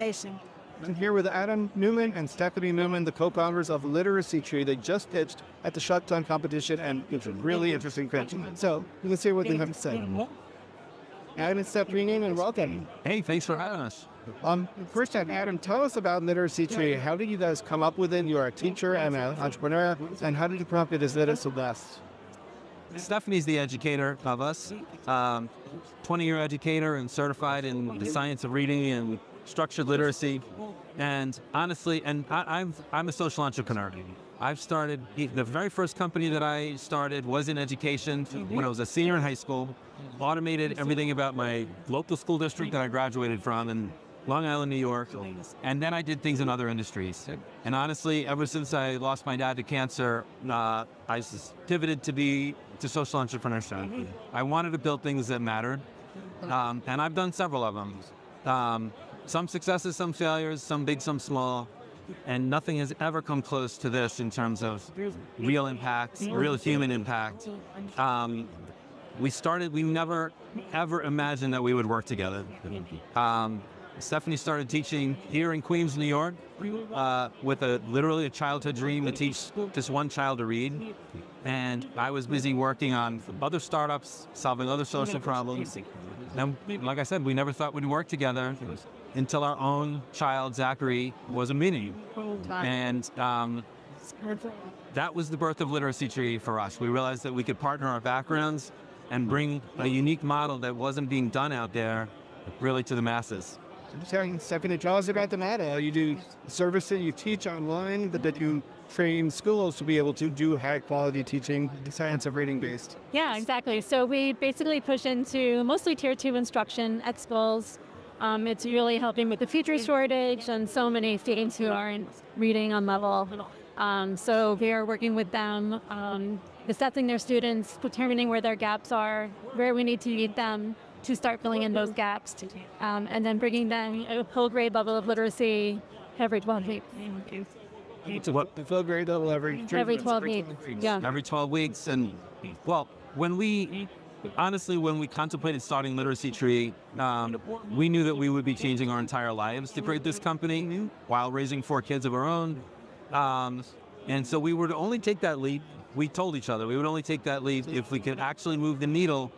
I'm here with Adam Newman and Stephanie Newman, the co-founders of Literacy Tree. They just pitched at the Shark Tank competition, and it's a really interesting pitch. So let's hear what they have to say. Adam and Stephanie Newman, welcome. Hey, thanks for having us. First time, Adam, tell us about Literacy Tree. How did you guys come up with it? You're a teacher and an entrepreneur, and how did you prompt it as Literacy Best? Stephanie's the educator of us, 20-year educator and certified in the science of reading and structured literacy. And honestly, I'm a social entrepreneur. I've started, the very first company that I started was in education when I was a senior in high school, automated everything about my local school district that I graduated from in Long Island, New York, and then I did things in other industries. And honestly, ever since I lost my dad to cancer, I pivoted to social entrepreneurship. I wanted to build things that mattered, and I've done several of them. Some successes, some failures, some big, some small, and nothing has ever come close to this in terms of real impact, real human impact. We never, ever imagined that we would work together. Stephanie started teaching here in Queens, New York, with literally a childhood dream to teach just one child to read. And I was busy working on other startups, solving other social problems. And like I said, we never thought we'd work together until our own child, Zachary, was a mini. And that was the birth of Literacy Tree for us. We realized that we could partner our backgrounds and bring a unique model that wasn't being done out there really to the masses. Stephanie, tell us about the matter. You do services, you teach online, but that you train schools to be able to do high-quality teaching, science of reading based. Yeah, exactly. So we basically push into mostly Tier 2 instruction at schools. It's really helping with the teacher shortage and so many students who aren't reading on level. So we are working with them, assessing their students, determining where their gaps are, where we need to meet them to start filling in those gaps, and then bringing them a full grade level of literacy every 12 weeks. The full grade level every 12 weeks. Yeah. Every 12 weeks. And well, when we contemplated starting Literacy Tree, we knew that we would be changing our entire lives to create this company while raising 4 kids of our own. And so we would only take that leap. We told each other we would only take that leap if we could actually move the needle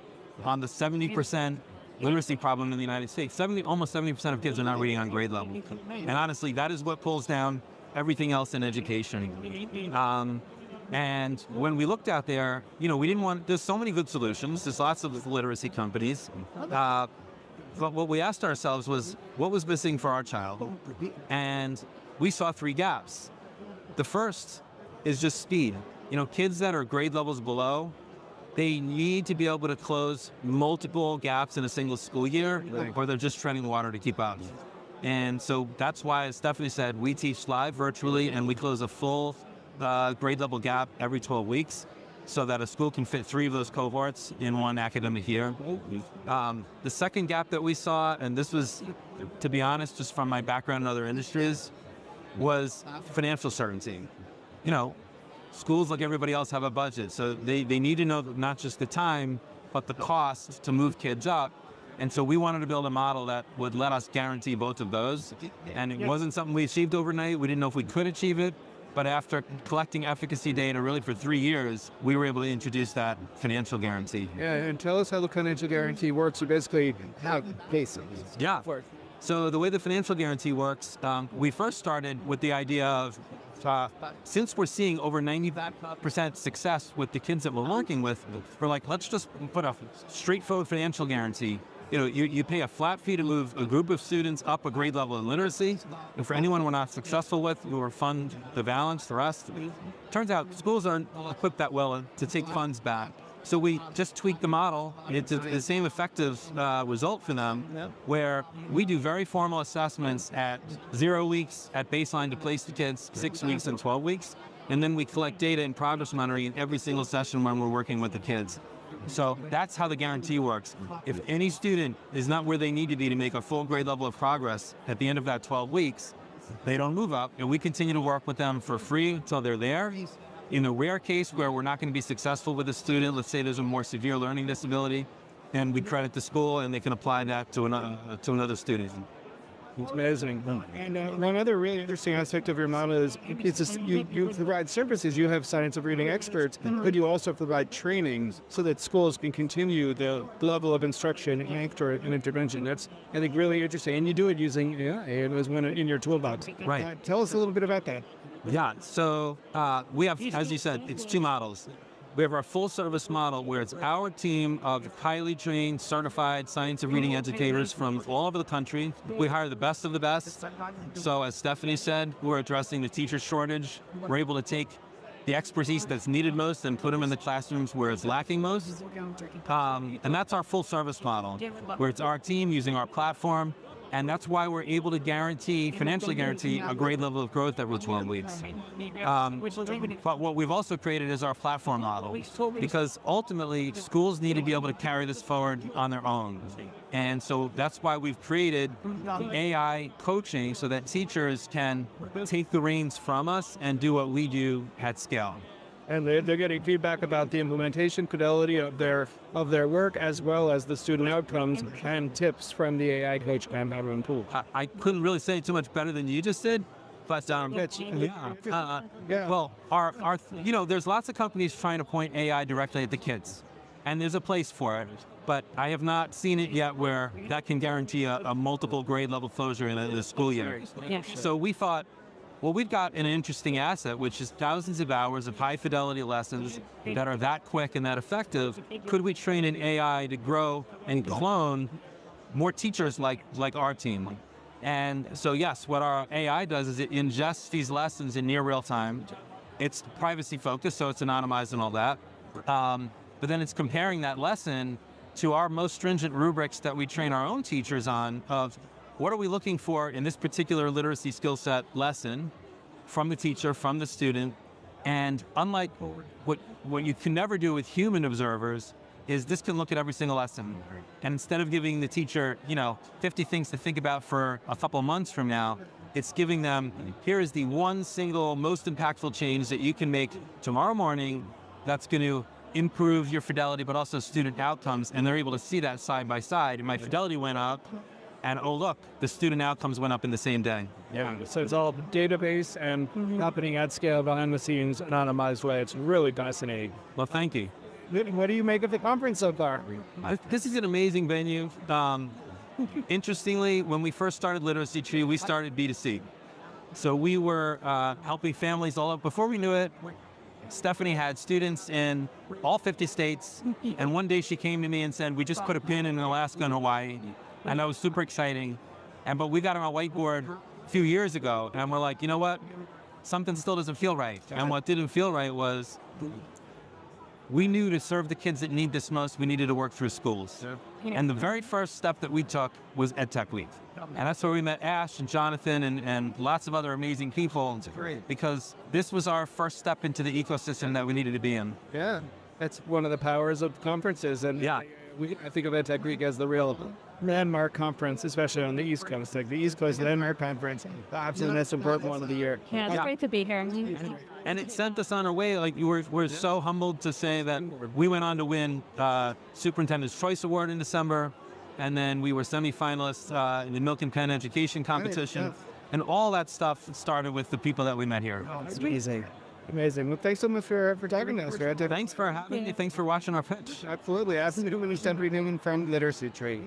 on the 70% literacy problem in the United States. Almost 70% of kids are not reading on grade level. And honestly, that is what pulls down everything else in education. And when we looked out there, there's so many good solutions. There's lots of literacy companies. But what we asked ourselves was, what was missing for our child? And we saw 3 gaps. The first is just speed. Kids that are grade levels below, they need to be able to close multiple gaps in a single school year, or they're just treading water to keep up. And so that's why, as Stephanie said, we teach live virtually, and we close a full grade level gap every 12 weeks so that a school can fit 3 of those cohorts in one academic year. The second gap that we saw, and this was, to be honest, just from my background in other industries, was financial certainty. Schools, like everybody else, have a budget, so they need to know not just the time, but the cost to move kids up. And so we wanted to build a model that would let us guarantee both of those. And it wasn't something we achieved overnight. We didn't know if we could achieve it. But after collecting efficacy data really for 3 years, we were able to introduce that financial guarantee. Yeah, and tell us how the financial guarantee works, or basically how basic. Yeah. So the way the financial guarantee works, we first started with the idea of, since we're seeing over 90% success with the kids that we're working with, we're like, let's just put a straightforward financial guarantee. You pay a flat fee to move a group of students up a grade level in literacy. And for anyone we're not successful with, we will fund the balance, the rest. Turns out schools aren't equipped that well to take funds back. So we just tweak the model. It's the same effective result for them, where we do very formal assessments at 0 weeks at baseline to place the kids, 6 weeks and 12 weeks. And then we collect data and progress monitoring in every single session when we're working with the kids. So that's how the guarantee works. If any student is not where they need to be to make a full grade level of progress at the end of that 12 weeks, they don't move up, and we continue to work with them for free until they're there. In a rare case where we're not going to be successful with a student, let's say there's a more severe learning disability, and we credit the school and they can apply that to another student. It's amazing. And one other really interesting aspect of your model is you provide services. You have science of reading experts, but you also provide training so that schools can continue the level of instruction and intervention. That's, I think, really interesting. And you do it using AI. It was one in your toolbox. Right. Tell us a little bit about that. Yeah, so we have, as you said, it's two models. We have our full service model where it's our team of highly trained, certified science of reading educators from all over the country. We hire the best of the best. So as Stephanie said, we're addressing the teacher shortage. We're able to take the expertise that's needed most and put them in the classrooms where it's lacking most. And that's our full service model, where it's our team using our platform. And that's why we're able to financially guarantee a great level of growth every 12 weeks. But what we've also created is our platform model, because ultimately schools need to be able to carry this forward on their own. And so that's why we've created AI coaching so that teachers can take the reins from us and do what we do at scale. And they're getting feedback about the implementation fidelity of their work, as well as the student outcomes and tips from the AI coach and Adam Pool. I couldn't really say it too much better than you just did, but well, there's lots of companies trying to point AI directly at the kids, and there's a place for it. But I have not seen it yet where that can guarantee a multiple grade level closure in a school year. Yeah. So we thought, well, we've got an interesting asset, which is thousands of hours of high-fidelity lessons that are that quick and that effective. Could we train an AI to grow and clone more teachers like our team? And so, yes, what our AI does is it ingests these lessons in near real time. It's privacy-focused, so it's anonymized and all that. But then it's comparing that lesson to our most stringent rubrics that we train our own teachers on of what are we looking for in this particular literacy skill set lesson from the teacher, from the student? And unlike what you can never do with human observers is this can look at every single lesson. And instead of giving the teacher, 50 things to think about for a couple months from now, it's giving them, here is the one single most impactful change that you can make tomorrow morning that's going to improve your fidelity, but also student outcomes. And they're able to see that side by side. And my fidelity went up. And oh look, the student outcomes went up in the same day. Yeah, so it's all database and happening at scale behind the scenes, anonymized way. It's really fascinating. Well, thank you. What do you make of the conference so far? This is an amazing venue. Interestingly, when we first started Literacy Tree, we started B2C. So we were helping families all over. Before we knew it, Stephanie had students in all 50 states. And one day she came to me and said, we just put a pin in Alaska and Hawaii. And that was super exciting. But we got on a whiteboard a few years ago, and we're like, you know what? Something still doesn't feel right. And what didn't feel right was we knew to serve the kids that need this most, we needed to work through schools. And the very first step that we took was EdTech Week. And that's where we met Ash and Jonathan and lots of other amazing people, because this was our first step into the ecosystem that we needed to be in. Yeah, that's one of the powers of conferences. And yeah, I think of EdTech Week as the real landmark conference, like the East Coast. Like the East Coast landmark conference, absolutely most important one of the year. Yeah, it's great to be here. And it sent us on our way. Like we're so humbled to say that we went on to win Superintendent's Choice Award in December, and then we were semifinalists in the Milk and Pen Education Competition, and all that stuff started with the people that we met here. Oh, it's amazing. Amazing. Well, thanks so much for talking to us. Thanks for having me. Thanks for watching our pitch. Absolutely. Adam and Stephanie Newman from Literacy Tree.